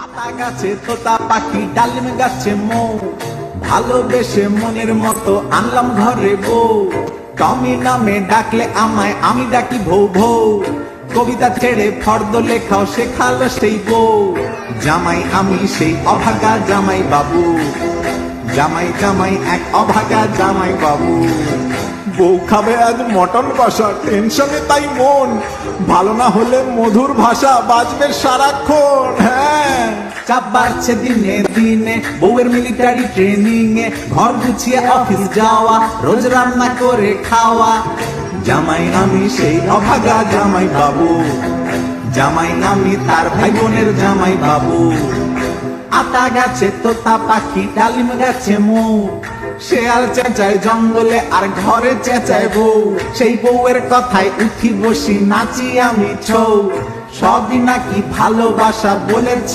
আতা গাছে তোতা পাখি, ডালিম গাছে মৌ, ভালোবেসে মনের মতো আনলাম ঘরে বউ। টমি নামে ডাকলে আমায় আমি ডাকি ভৌ ভৌ, কবিতা ছেড়ে ফর্দ লেখাও শেখালো সেই বউ। জামাই আমি সেই অভাগা জামাই বাবু, জামাই জামাই এক অভাগা জামাই বাবু। বউ খাবে আজ মটন কষা, টেনশনে তাই মন, ভালো না হলে মধুর ভাষা বাজবে সারাক্ষণ। হ্যাঁ, চাপ বাড়ছে দিনে দিনে, বউয়ের মিলিটারি ট্রেনিং এ, ঘর গুছিয়ে অফিস যাওয়া, রোজ রান্না করে খাওয়া। জামাই আমি সেই অভাগা জামাই বাবু, জামাই আমি তার ভাই বোনের জামাই বাবু। আতা গাছে তোতা পাখি, ডালিম গাছে মৌ, শেয়াল চেঁচায় জঙ্গলে আর ঘরে চেঁচায় বউ। সেই বউয়ের কথায় উঠি বসি নাচি আমি ছৌ, সবই নাকি ভালোবাসা বলেছে